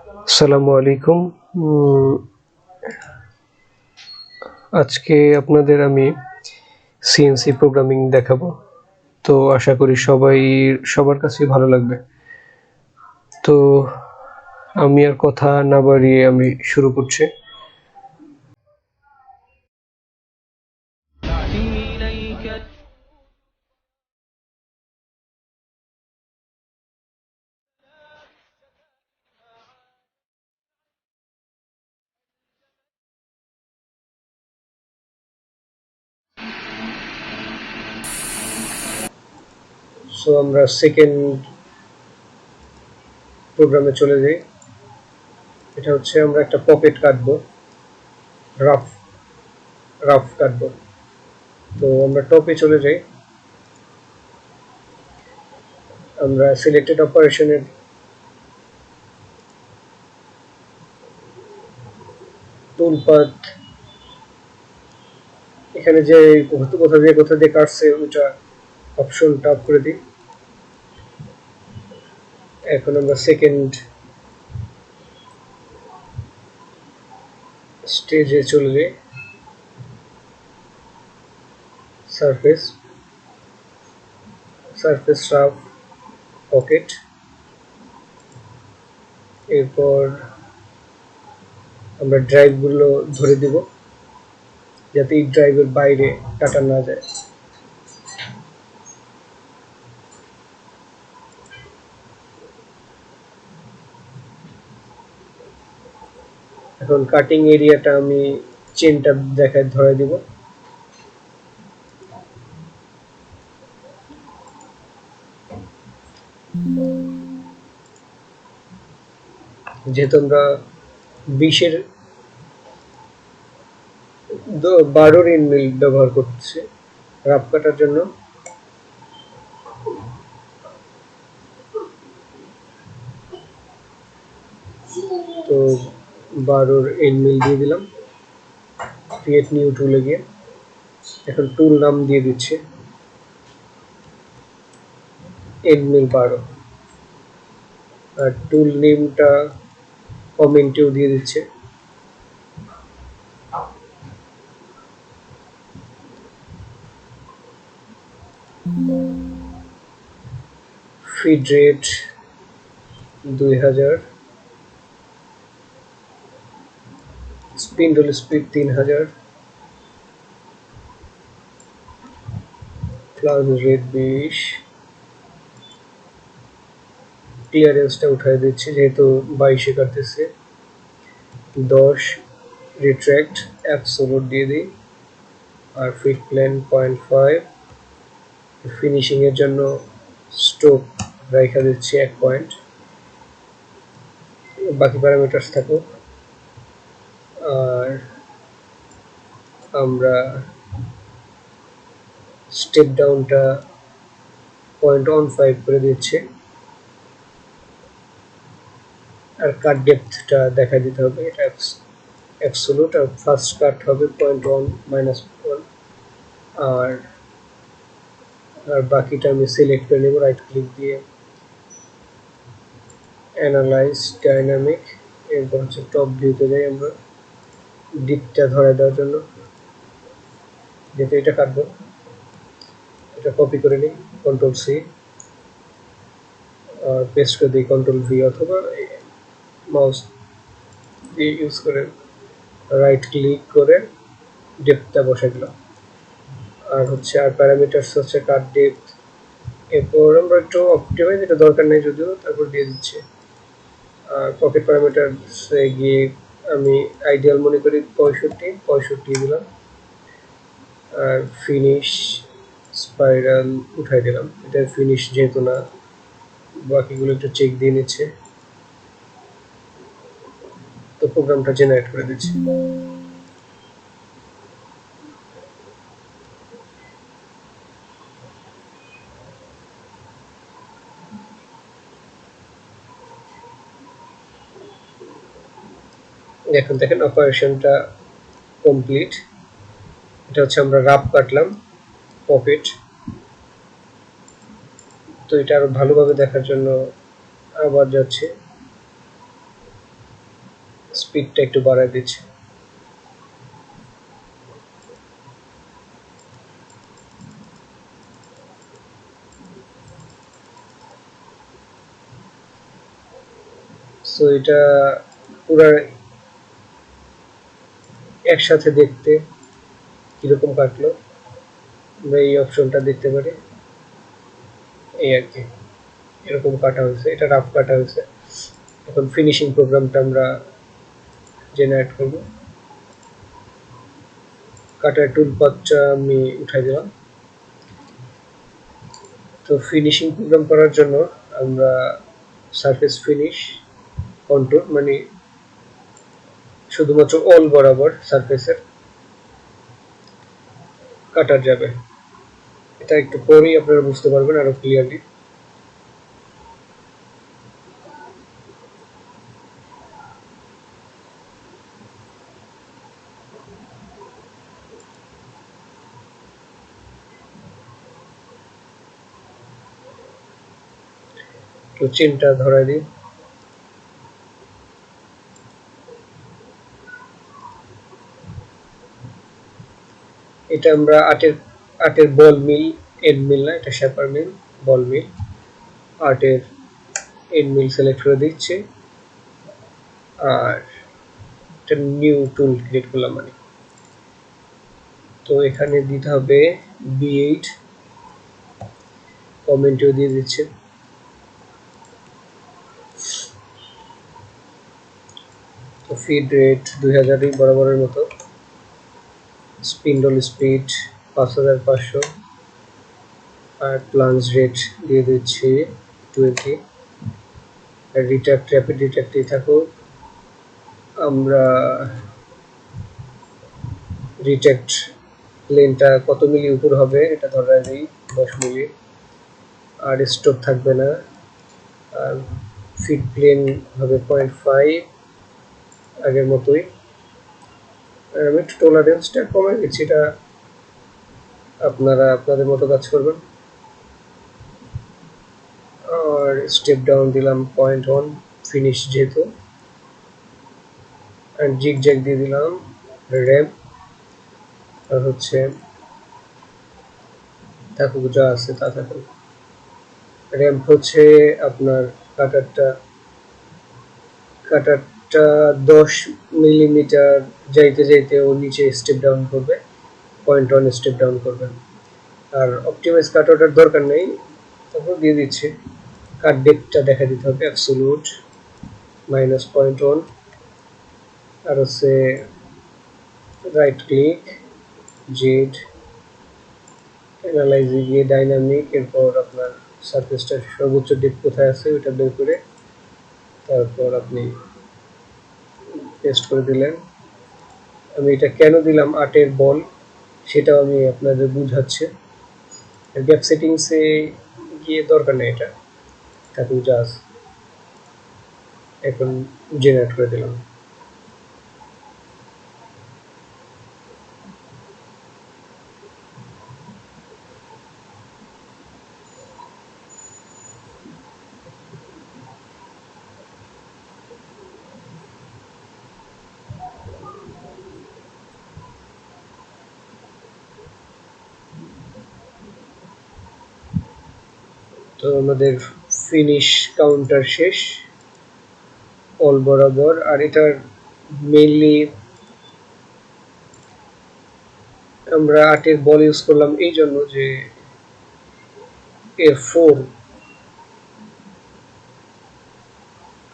আসসালামু আলাইকুম। আজকে আপনাদের আমি সিএনসি প্রোগ্রামিং দেখাবো। তো আশা করি সবার কাছেই ভালো লাগবে। তো আমি আর কথা না বাড়িয়ে আমি শুরু করছি। সো আমরা সেকেন্ড প্রোগ্রামে চলে যাই। এটা হচ্ছে আমরা একটা পকেট কাটবো, রাফ কাটবো। তো আমরা টপে চলে যাই। আমরা সিলেক্টেড অপারেশনের টুল পাথ এখানে যে কোথা দিয়ে কাটছে ওটা অপশন ট্যাপ করে দিই। এখন আমরা সেকেন্ড স্টেজে চলে যাই। Surface rough pocket. এরপর আমরা ড্রাইভগুলো ধরে দিব যাতে এই ড্রাইভের বাইরে কাটা না যায়। এখন কাটিং এরিয়াটা আমি চেনটা দেখায় ধরে দিব। যেহেতু আমরা 12 ইনমিল ব্যবহার করছি রাফ কাটার জন্য, তো 12 ইনমিল দিয়ে দিলাম। ক্রিয়েট নিউ টুলে গিয়ে এখন টুল নাম দিয়ে দিচ্ছি ইনমিল 12, আর টুল নেমটা কমেন্টেও দিয়ে দিচ্ছে। Feed rate 2000, spindle speed 3000, clause rate 20, ক্লিয়ারেন্সটা উঠাই দিচ্ছি যেহেতু 22 কাটতেছে। 10 রিট্রাক্ট অ্যাবসোলুট দিয়ে দিই, আর ফিট প্ল্যান 0.5। ফিনিশিং এর জন্য স্ট্রোক রেখা দিচ্ছি 1 পয়েন্ট। বাকি প্যারামিটারস থাকুক। আর আমরা স্টেপ ডাউনটা 0.15 করে দিচ্ছি, আর কাট ডেপথটা দেখা দিতে হবে। এটা অ্যাবসোলুট, আর ফার্স্ট কাট হবে 0.1 - 1। আর বাকিটা আমি সিলেক্ট করে নেব রাইট ক্লিক দিয়ে, অ্যানালাইজ ডাইনামিক। এরপর হচ্ছে টপ ভিউতে যাই আমরা ডিপটা ধরে দেওয়ার জন্য, যেহেতু এটা কাটবো। এটা কপি করে নিই, কন্ট্রোল সি, আর পেস্ট করে দিই কন্ট্রোল ভি, অথবা মাউস দিয়ে ইউজ করে রাইট ক্লিক করে ডেপথটা বসে দিলাম। আর হচ্ছে আর প্যারামিটারস হচ্ছে কাট ডেপথ। এরপর আমরা একটু অপটিমাইজ, এটা দরকার নেই যদিও, তারপর দিয়ে দিচ্ছি। আর পকেট প্যারামিটারসে গিয়ে আমি আইডিয়াল মনে করি 65 দিলাম, আর ফিনিশ স্পাইরাল উঠাই দিলাম। এটা ফিনিশ যেহেতু না, বাকিগুলো একটু চেক দিয়ে নিচ্ছে। তো প্রোগ্রামটা জেনারেট করে দিচ্ছি। এখন দেখেন অপারেশনটা কমপ্লিট। এটা হচ্ছে আমরা রাফ কাটলাম পকেট। তো এটা আরো ভালোভাবে দেখার জন্য আবার যাচ্ছে স্পিডটা একটু বাড়ায় দিচ্ছি। সো এটা পুরো একসাথে দেখতে কিরকম কাটলো আমরা এই অপশনটা দেখতে পারি। এই আর কি এরকম কাটা হয়েছে, এটা রাফ কাটা হয়েছে। এখন ফিনিশিং প্রোগ্রামটা আমরা জেনারেট করব। কাটার টুল পাথটা আমি উঠাই দিলাম। তো ফিনিশিং প্রোগ্রাম করার জন্য আমরা সারফেস ফিনিশ কন্ট্রোল মানে শুধুমাত্র অল বরাবর সারফেসের কাটা যাবে। এটা একটু পরেই আপনারা বুঝতে পারবেন আরো ক্লিয়ারলি। তো চেনটা ধরাই দিই। এটা আমরা আটের বল মিল, এন্ড মিল না, এটা শেপার মিল, বল মিল। আটের এন্ড মিল সিলেক্ট করে দিচ্ছি আর একটা নিউ টুল ক্রিয়েট করলাম মানে। তো এখানে দিতে হবে B8, কমেন্টও দিয়ে দিচ্ছে। তো ফিড রেট 2000 বরাবরের মতো। স্পিন্ডল স্পিড 5500 আর প্লাঞ্জ রেট দিয়ে দিচ্ছি 20। রিট্রাক্ট র্যাপিড রিট্রাক্টই থাকুক। আমরা রিট্রাক্ট প্লেনটা কত মিলি উপর হবে এটা ধরে দিই 10 মিলি। আর স্টপ থাকবে না। আর ফিড প্লেন হবে 0.5 আগের মতোই। আমি একটু টলারেন্সটা কমাই দিচ্ছি, এটা আপনারা আপনাদের মতো কাজ করবেন। আর স্টেপ ডাউন দিলাম 0.1 ফিনিশ যেহেতু। আর জিগ জ্যাগ দিয়ে দিলাম র্যাম্প। আর হচ্ছে থাকুক যা আছে তা থাকুক। র্যাম্প হচ্ছে আপনার কাটারটা 10 মিলিমিটার যাইতে যাইতে ও নিচে স্টেপ ডাউন করবে, 0.1 স্টেপ ডাউন করবেন। আর অপটিমাইজ কাটারটার দরকার নেই, তারপর দিয়ে দিচ্ছি। কাট ডেপথটা দেখা দিতে হবে অ্যাবসোলুট -0.1। আর হচ্ছে রাইট ক্লিক, জেড, অ্যানালাইজে গিয়ে ডাইনামিক, এরপর আপনার সারফেসটার সর্বোচ্চ ডেপথ কোথায় আছে ওটা বের করে তারপর আপনি পেস্ট করে দিলেন। আমি এটা কেন দিলাম 8-এর বল সেটাও আমি আপনাদের বুঝাচ্ছি। গ্যাপ সেটিংসে গিয়ে দরকার নেই, এটা থাকুক জাস্ট। এখন জেনারেট করে দিলাম। তো আমাদের ফিনিশ কাউন্টার শেষ অল বরাবর। আর এটার মেইনলি আমরা 8-এর বল ইউজ করলাম এই জন্য যে এর 4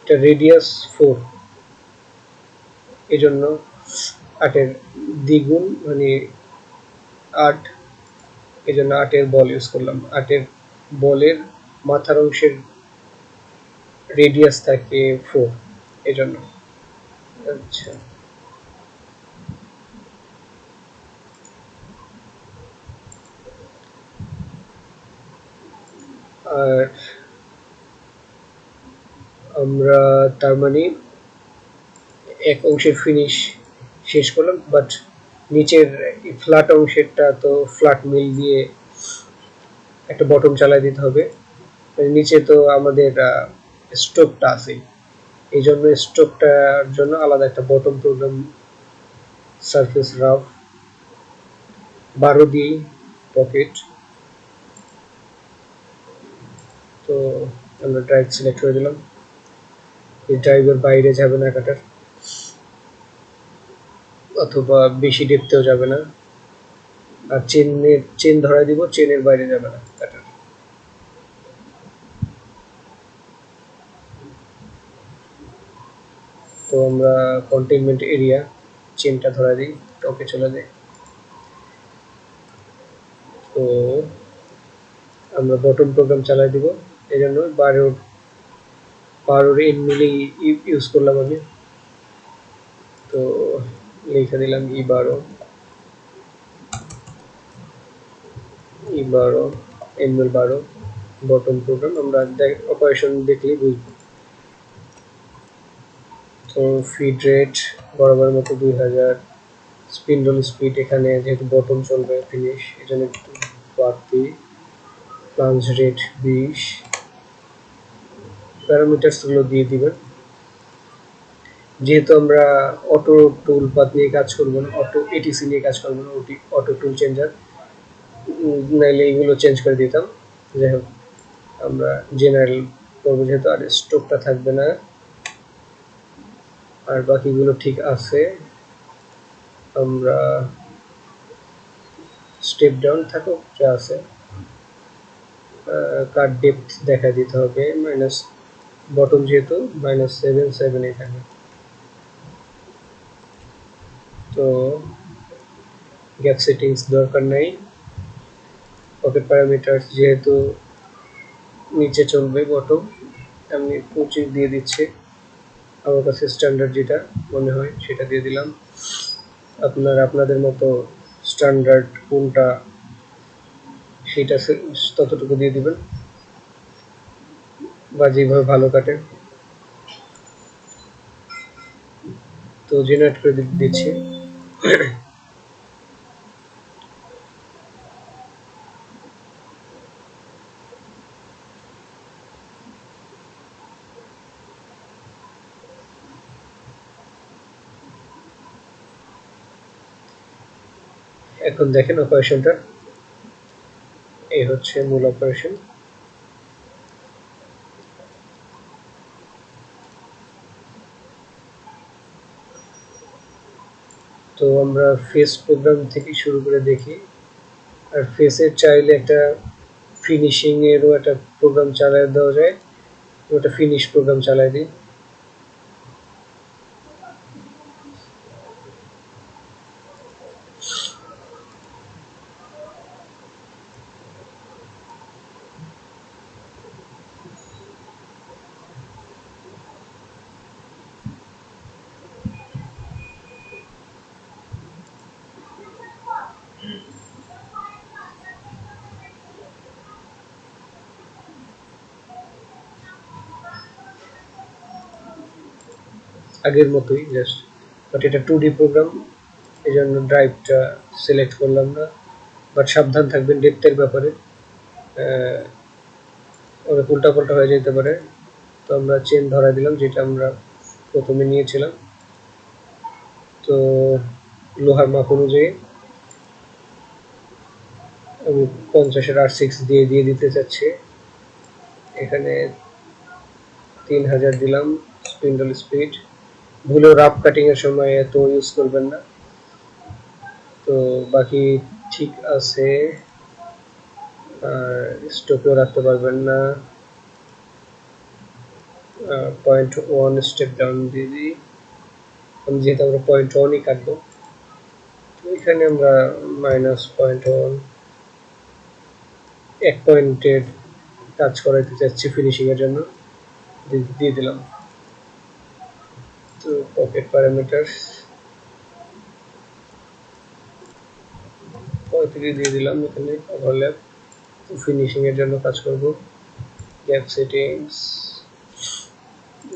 এটা রেডিয়াস 4, এই জন্য 8-এর দ্বিগুণ মানে 8, এই জন্য 8-এর বল ইউজ করলাম। 8-এর বলের মাথার অংশের রেডিয়াস থাকে 4, এই জন্য। আচ্ছা, আর আমরা তার মানে এক অংশের ফিনিশ শেষ করলাম, বাট নিচের ফ্ল্যাট অংশেরটা তো ফ্ল্যাট মিল দিয়ে একটা বটম চালাই দিতে হবে। নিচে তো আমাদের স্টোভটা আছে, এই জন্য স্ট্রোকটার জন্য আলাদা একটা বটম প্রোগ্রাম সারফেস রাফ 12 দিয়ে পকেট। তো আমরা ড্রাইভ সিলেক্ট করে দিলাম, এই ড্রাইভের বাইরে যাবে না কাটার, অথবা বেশি ডেপথেও যাবে না, আর চেন ধরাই দিব, চেনের বাইরে যাবে না কাটার। তো আমরা কন্টেইনমেন্ট এরিয়া চেনটা ধরা দিই, টপে চলে যাই। তো আমরা বটম প্রোগ্রাম চালাই দিব, এই জন্য 12 এন মিলি ইউজ করলাম আমি। তো লিখে দিলাম E12 M12 বটম প্রোগ্রাম। আমরা অপারেশন দেখলেই বুঝব। তো ফিড রেট বরাবর মতো 2000, স্পিন্ডল স্পিড এখানে যেহেতু বটম চলবে ফিনিশ, এজন্য একটু বাড়তি, প্লাঞ্জ রেট 20, প্যারামিটারসগুলো দিয়ে দিবেন। যেহেতু আমরা অটো টুল পাত নিয়ে কাজ করব না, অটো এটিসি নিয়ে কাজ করব না, অটো টুল চেঞ্জার, নাইলে এইগুলো চেঞ্জ করে দিতাম। যাই হোক, আমরা জেনারেল করবো যেহেতু, আর স্ট্রোকটা থাকবে না, আর বাকিগুলো ঠিক আছে। আমরা স্টেপ ডাউন থাকুক যা আছে, কাট ডেপথ দেখা দিতে হবে মাইনাস, বটম যেহেতু -7 এখানে। তো গ্যাপ সেটিংস দরকার নেই, পকেট প্যারামিটার যেহেতু নিচে চলবে বটম, আমি 25 দিয়ে দিচ্ছি, আমার কাছে স্ট্যান্ডার্ড যেটা মনে হয় সেটা দিয়ে দিলাম। আপনাদের মতো স্ট্যান্ডার্ড কোনটা সেটা ততটুকু দিয়ে দিবেন, বা যেভাবে ভালো কাটে। তো জেনারেট করে দিচ্ছি। এখন দেখেন অপারেশনটা, এই হচ্ছে মূল অপারেশন। তো আমরা ফেস প্রোগ্রাম থেকে শুরু করে দেখি, আর ফেসের চাইলে একটা ফিনিশিং এরও একটা প্রোগ্রাম চালিয়ে দেওয়া যায়, ওটা ফিনিশ প্রোগ্রাম চালাই দিই। আগের মতোই জাস্ট, বাট এটা 2D প্রোগ্রাম, এই জন্য ড্রাইভটা সিলেক্ট করলাম না। বাট সাবধান থাকবেন ডেপথের ব্যাপারে, অনেক উল্টাপাল্টা হয়ে যেতে পারে। তো আমরা চেন ধরা দিলাম যেটা আমরা প্রথমে নিয়েছিলাম। তো লোহার মাপ অনুযায়ী আমি 50-এর R6 দিয়ে দিতে চাচ্ছি, এখানে 3000 দিলাম স্পিন্ডল স্পিড। ভুলেও রাফ কাটিং এর সময় এত ইউজ করবেন না। তো বাকি ঠিক আছে, আর স্টপেও রাখতে পারবেন না। 0.1 স্টেপ ডাউন দিয়ে দিই, আমি যেহেতু আমরা 0.1ই কাটবো, তো এখানে আমরা -0.1 1 পয়েন্টের কাজ করাইতে চাচ্ছি ফিনিশিং এর জন্য, দিয়ে দিলাম। তো পকেট প্যারামিটার 35 দিয়ে দিলাম, এখানে ওভারল্যাপ ফিনিশিং এর জন্য কাজ করব। গ্যাপ সেটিংস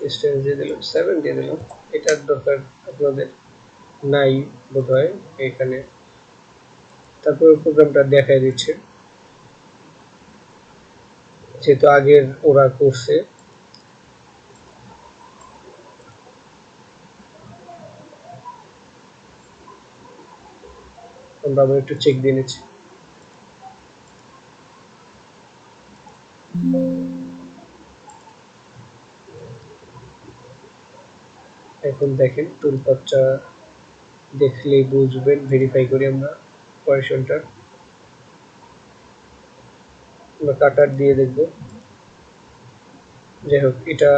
ডিসটেন্স দিয়ে দিলাম 7 দিয়ে দিলাম, এটার দরকার আপনাদের নাই বোধহয় এখানে। তারপর প্রোগ্রামটা দেখাই দিচ্ছে, যেহেতু আগের ওরা করছে। আমরা আবার একটু চেক দিয়ে নিচ্ছি। এখন দেখেন টুলপাথটা দেখলেই বুঝবেন। ভেরিফাই করি আমরা অপারেশনটা। আমরা কাটার দিয়ে দেখব। যাই হোক, এটা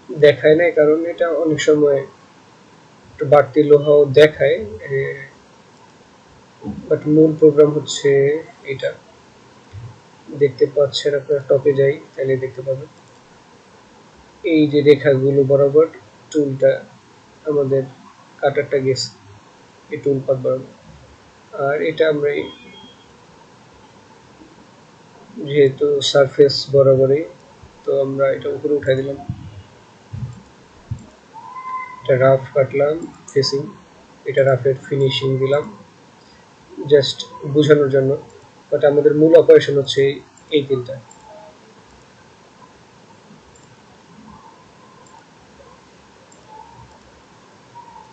দেখায় না কারণ এটা অনেক সময় একটু বাড়তি লোহাও দেখায়, বাট মূল প্রোগ্রাম হচ্ছে এটা। দেখতে পাচ্ছেন, আপনারা টপে যাই তাহলে দেখতে পাবেন এই যে রেখাগুলো বরাবর টুলটা আমাদের কাটারটা গেছে এই টুল পাথ বরাবর। আর এটা আমরা যেহেতু সারফেস বরাবরই, তো আমরা এটা উপরে উঠাই দিলাম। এটা রাফ কাটলাম ফেসিং, এটা রাফের ফিনিশিং দিলাম জাস্ট বোঝানোর জন্য, বাট আমাদের মূল অপারেশন হচ্ছে এই তিনটা।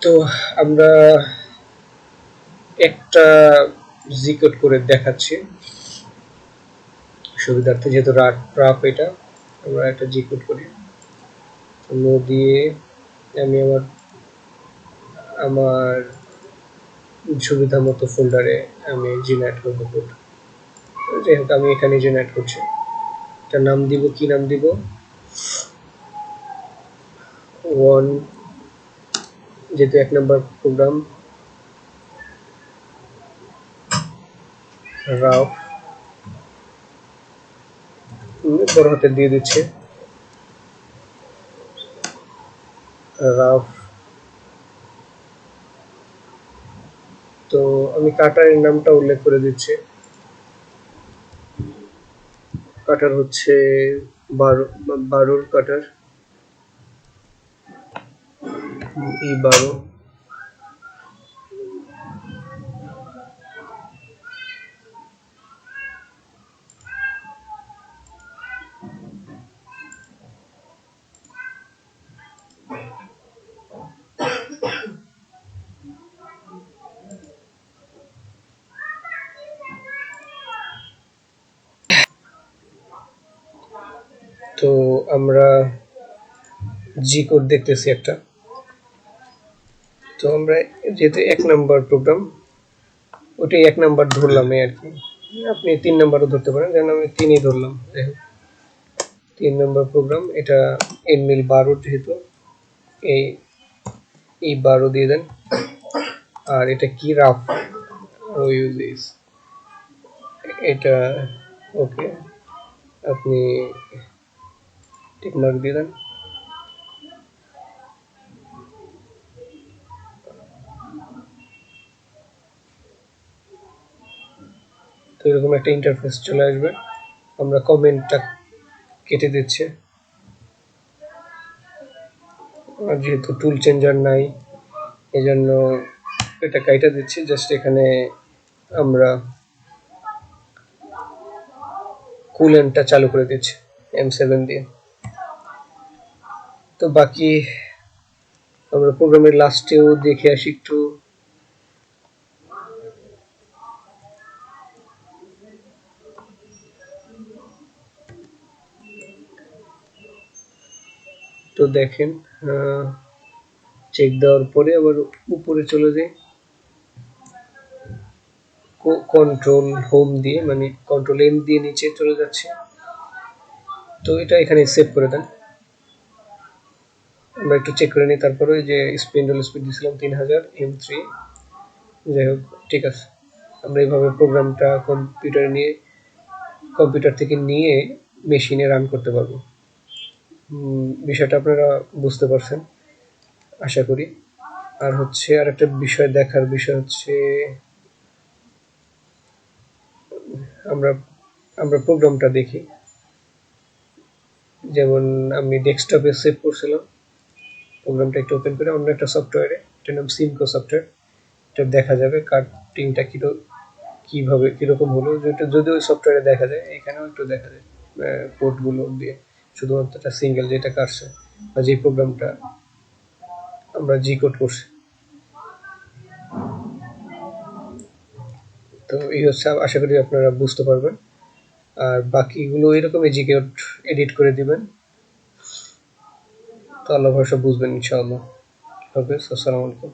তো আমরা একটা জি কোড করে দেখাচ্ছি সুবিধার্থে, যেহেতু রাফ এটা, আমরা একটা জি কোড করি দিয়ে আমি আমার সুবিধা মতো ফোল্ডারে আমি জেনারেট করবো কোড। যাই হোক, আমি এখানে জেনারেট করছি। এটা নাম দিব, কি নাম দিব, 1 যেহেতু 1 নম্বর প্রোগ্রাম, রাফ বড় হাতে দিয়ে দিচ্ছে, রাফ। তো আমি কাটারের নামটা উল্লেখ করে দিচ্ছি। কাটার হচ্ছে 12 কাটার, E12। তো আমরা জি কোড দেখতেছি একটা। তো আমরা যেহেতু 1 নাম্বার প্রোগ্রাম, ওটাই 1 নাম্বার ধরলাম আর কি। আপনি 3 নাম্বারও ধরতে পারেন, যেন আমি 3ই ধরলাম। 3 নাম্বার প্রোগ্রাম, এটা এনমিল 12 যেহেতু এই 12 দিয়ে দেন। আর এটা কি, রাফ ইউজ, এটা ওকে, আপনি টিক মার্ক দিয়ে দেন। তো এরকম একটা ইন্টারফেস চলে আসবে। আমরা কমেন্টটা কেটে দিচ্ছি, আর যেহেতু টুল চেঞ্জার নাই এজন্য এটা কাইটা দিচ্ছি। জাস্ট এখানে আমরা কুলেন্টটা চালু করে দিচ্ছি M7 দিয়ে। তো বাকি আমরা প্রোগ্রামের লাস্টেও দেখে আসি একটু। তো দেখেন, চেক দেওয়ার পরে আবার উপরে চলে যাই, কন্ট্রোল হোম দিয়ে, মানে কন্ট্রোল এম দিয়ে নিচে চলে যাচ্ছে। তো এটা এখানে সেভ করে দেন। আমরা একটু চেক করে নিই তারপরে, যে স্পিন্ডল স্পিড দিয়েছিলাম 3000 M3। যাই হোক, ঠিক আছে। আমরা এইভাবে প্রোগ্রামটা কম্পিউটার থেকে নিয়ে মেশিনে রান করতে পারবো। বিষয়টা আপনারা বুঝতে পারছেন আশা করি। আর হচ্ছে আর একটা বিষয় দেখার বিষয় হচ্ছে, আমরা প্রোগ্রামটা দেখি। যেমন আমি ডেস্কটপে সেভ করছিলাম প্রোগ্রামটা, একটু ওপেন করে অন্য একটা সফটওয়্যারে, এটার নাম সিমকো সফটওয়্যার। এটা দেখা যাবে কাটিংটা কিভাবে কিরকম হলো, যেটা যদি ওই সফটওয়্যারে দেখা যায়, এখানেও একটু দেখা যায় পোর্টগুলো দিয়ে। শুধুমাত্র একটা সিঙ্গেল যেটা কাটছে বা যে প্রোগ্রামটা আমরা জি কোড করছি। তো এই হচ্ছে, আশা করি আপনারা বুঝতে পারবেন। আর বাকিগুলো এরকম এজিকেট এডিট করে দিবেন, তো আল্লাহ ভরসা বুঝবেন ইনশাআল্লাহ। ওকে, আসসালামু আলাইকুম।